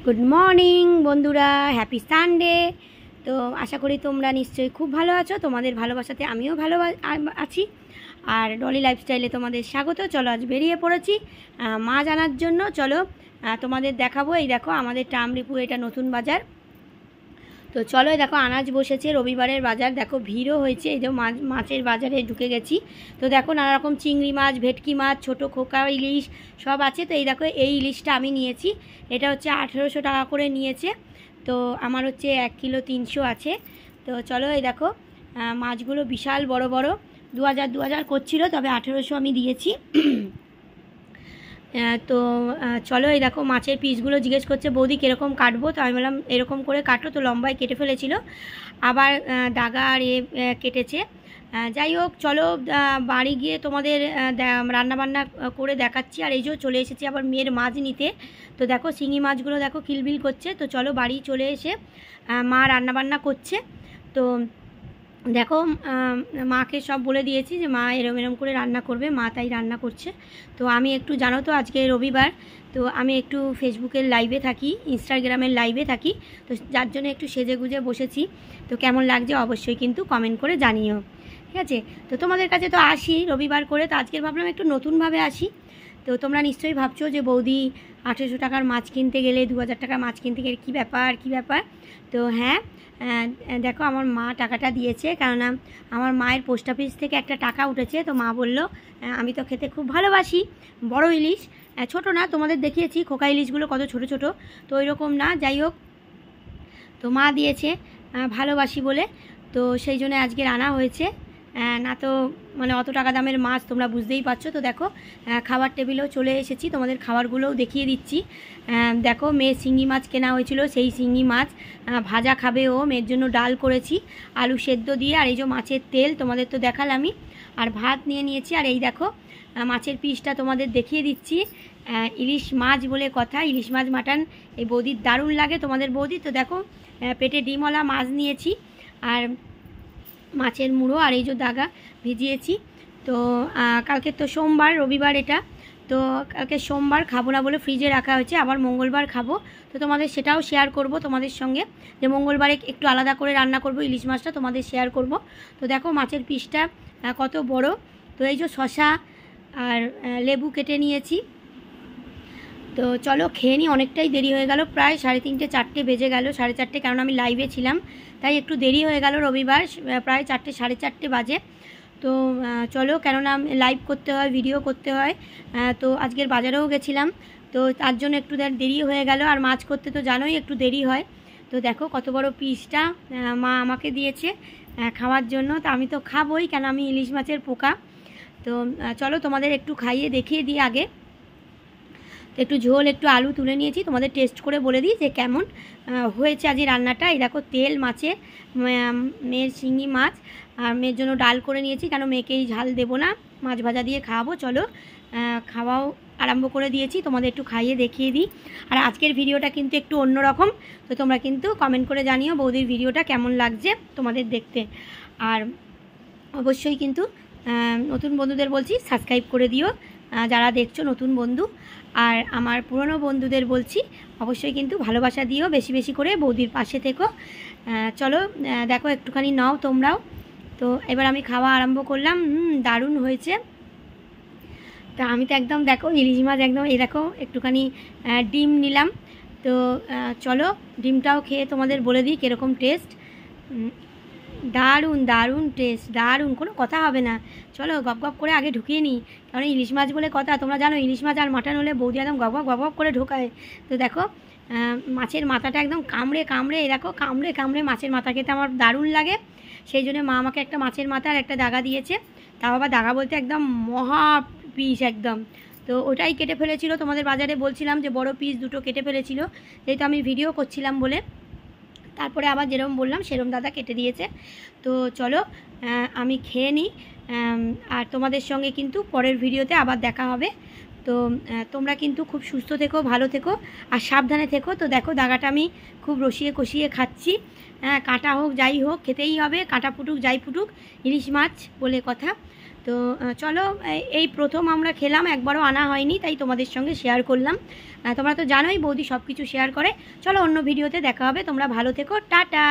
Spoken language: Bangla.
গুড মর্নিং বন্ধুরা, হ্যাপি সানডে। তো আশা করি তোমরা নিশ্চয়ই খুব ভালো আছো। তোমাদের ভালোবাসাতে আমিও ভালো আছি। আর ডলি লাইফস্টাইলে তোমাদের স্বাগত। চলো আজ বেরিয়ে পড়েছি মাছ আনার জন্য। চলো তোমাদের দেখাবো। এই দেখো আমাদের টামরিপুর, এটা নতুন বাজার। তো চলো দেখো আনাজ বসেছে, রবিবারের বাজার। দেখো ভিড়ও হয়েছে। এই যে মাছের বাজারে ঢুকে গেছি। তো দেখো নানা রকম চিংড়ি মাছ, ভেটকি মাছ, ছোটো খোকা ইলিশ সব আছে। তো এই দেখো এই ইলিশটা আমি নিয়েছি। এটা হচ্ছে 1800 টাকা করে নিয়েছে। তো আমার হচ্ছে 1 কিলো 300 আছে। তো চলো এই দেখো মাছগুলো বিশাল বড় বড়, 2000 করছিল, তবে 1800 আমি দিয়েছি। তো চলো এই দেখো মাছের পিসগুলো জিজ্ঞেস করছে বৌদি কীরকম কাটবো। তো আমি বললাম এরকম করে কাটো। তো লম্বায় কেটে ফেলেছিল, আবার দাগা আর কেটেছে। যাই হোক চলো বাড়ি গিয়ে তোমাদের রান্নাবান্না করে দেখাচ্ছি। আর এই যে চলে এসেছি আবার মেয়ের মাছ নিতে। তো দেখো শিঙি মাছগুলো দেখো কিলবিল করছে। তো চলো বাড়ি চলে এসে মা রান্নাবান্না করছে। তো দেখো মাকে সব বলে দিয়েছি যে মা এরম এরম করে রান্না করবে, মা তাই রান্না করছে। তো আমি একটু জানো তো আজকে রবিবার, তো আমি একটু ফেসবুকের লাইভে থাকি, ইনস্টাগ্রামের লাইভে থাকি। তো যার জন্য একটু সেজে গুজে বসেছি। তো কেমন লাগছে অবশ্যই কিন্তু কমেন্ট করে জানিও, ঠিক আছে। তো তোমাদের কাছে তো আসি রবিবার করে, তো আজকের ভাবলাম একটু নতুনভাবে আসি। তো তোমরা নিশ্চয়ই ভাবছো যে বৌদি 1800 টাকার মাছ কিনতে গেলে, 2000 টাকার মাছ কিনতে গেলে কী ব্যাপার। তো হ্যাঁ, দেখো আমার মা টাকাটা দিয়েছে, কেননা আমার মায়ের পোস্ট অফিস থেকে একটা টাকা উঠেছে। তো মা বলল আমি তো খেতে খুব ভালোবাসি বড় ইলিশ, ছোট না, তোমাদের দেখিয়েছি খোকা ইলিশগুলো কত ছোট ছোট, তো ওই রকম না। যাই হোক, তো মা দিয়েছে ভালোবাসি বলে, তো সেই জন্য আজকে রান্না হয়েছে। না তো মানে অত টাকা দামের মাছ তোমরা বুঝতেই পারছো। তো দেখো খাবার টেবিলেও চলে এসেছি, তোমাদের খাবারগুলোও দেখিয়ে দিচ্ছি। দেখো মেয়ের শিঙি মাছ কেনা হয়েছিল, সেই শিঙি মাছ ভাজা খাবে ও, মেয়ের জন্য ডাল করেছি আলু সেদ্ধ দিয়ে। আর এই যে মাছের তেল তোমাদের তো দেখালামই, আর ভাত নিয়ে নিয়েছি। আর এই দেখো মাছের পিসটা তোমাদের দেখিয়ে দিচ্ছি। ইলিশ মাছ বলে কথা, ইলিশ মাছ মাটন এই বৌদির দারুণ লাগে, তোমাদের বৌদি। তো দেখো পেটে ডিমওয়ালা মাছ নিয়েছি, আর মাছের মুড়ো, আর এই যে দাগা ভিজিয়েছি। তো কালকে তো সোমবার, রবিবার এটা, তো কালকে সোমবার খাবো না বলে ফ্রিজে রাখা হয়েছে, আবার মঙ্গলবার খাবো। তো তোমাদের সেটাও শেয়ার করব তোমাদের সঙ্গে, যে মঙ্গলবারে একটু আলাদা করে রান্না করব ইলিশ মাছটা, তোমাদের শেয়ার করব। তো দেখো মাছের পিসটা কত বড়। তো এই যে শশা আর লেবু কেটে নিয়েছি। তো চলো খেয়ে নিই, অনেকটাই দেরি হয়ে গেল, প্রায় 3:30 4টে বেজে গেল, 4:30, কারণ আমি লাইভে ছিলাম তাই একটু দেরি হয়ে গেল। রবিবার প্রায় 4টে 4:30 বাজে। তো চলো, কেননা লাইভ করতে হয়, ভিডিও করতে হয়। তো আজকের বাজারেও গেছিলাম, তো তার জন্য একটু দেরি হয়ে গেল। আর মাছ করতে তো জানোই একটু দেরি হয়। তো দেখো কত বড় পিসটা মা আমাকে দিয়েছে খাওয়ার জন্য। তো আমি তো খাবোই, কেন আমি ইলিশ মাছের পোকা। তো চলো তোমাদের একটু খাইয়ে দেখিয়ে দিই আগে। একটু ঝোল, একটু আলু তুলে নিয়েছি, তোমাদের টেস্ট করে বলে দিই যে কেমন হয়েছে আজ রান্নাটা। এই দেখো তেল মাছে, মেয়ের শিঙি মাছ, আর মেয়ের জন্য ডাল করে নিয়েছি, কেন মেয়েকেই ঝাল দেবো না, মাছ ভাজা দিয়ে খাওয়াবো। চলো খাওয়াও আরম্ভ করে দিয়েছি, তোমাদের একটু খাইয়ে দেখিয়ে দিই। আর আজকের ভিডিওটা কিন্তু একটু অন্যরকম, তো তোমরা কিন্তু কমেন্ট করে জানিও বৌদির ভিডিওটা কেমন লাগছে তোমাদের দেখতে। আর অবশ্যই কিন্তু নতুন বন্ধুদের বলছি সাবস্ক্রাইব করে দিও যারা দেখছো নতুন বন্ধু। আর আমার পুরনো বন্ধুদের বলছি অবশ্যই কিন্তু ভালোবাসা দিও, বেশি বেশি করে বৌদির পাশে থেকো। চলো দেখো একটুখানি নাও তোমরাও। তো এবার আমি খাওয়া আরম্ভ করলাম। দারুণ হয়েছে। তা আমি তো একদম দেখো ইলিশ মাছ একদম, এই দেখো একটুখানি ডিম নিলাম। তো চলো ডিমটাও খেয়ে তোমাদের বলে দিই কীরকম টেস্ট। দারুণ দারুণ টেস্ট, দারুণ, কোনো কথা হবে না। চলো গপ গপ করে আগে ঢুকিয়ে নিই, কারণ ইলিশ মাছ বলে কথা, তোমরা জানো ইলিশ মাছ আর মাটন হলে বৌদি একদম গপ গপ করে ঢোকায়। তো দেখো মাছের মাথাটা একদম কামড়ে কামড়ে, দেখো কামড়ে কামড়ে মাছের মাথা খেতে আমার দারুণ লাগে। সেই জন্য মা আমাকে একটা মাছের মাথা আর একটা দাগা দিয়েছে, তাও আবার দাগা বলতে একদম মহা পিস একদম। তো ওটাই কেটে ফেলেছিল, তোমাদের বাজারে বলছিলাম যে বড় পিস দুটো কেটে ফেলেছিল, যেহেতু আমি ভিডিও করছিলাম বলে। তারপরে আবার যেরকম বললাম সেরকম দাদা কেটে দিয়েছে। তো চলো আমি খেয়ে নিই, আর তোমাদের সঙ্গে কিন্তু পরের ভিডিওতে আবার দেখা হবে। তো তোমরা কিন্তু খুব সুস্থ থেকো, ভালো থেকো, আর সাবধানে থেকো। তো দেখো দাগাটা আমি খুব রসিয়ে কষিয়ে খাচ্ছি। কাঁটা হোক যাই হোক খেতেই হবে, কাঁটা ফুটুক যাই ফুটুক, ইলিশ মাছ বলে কথা। তো চলো, এই প্রথম আমরা খেলাম, একবারও আনা হয়নি, তাই তোমাদের সঙ্গে শেয়ার করলাম। তোমরা তো জানোই বৌদি সব কিছু শেয়ার করে। চলো অন্য ভিডিওতে দেখা হবে, তোমরা ভালো থেকো, টাটা।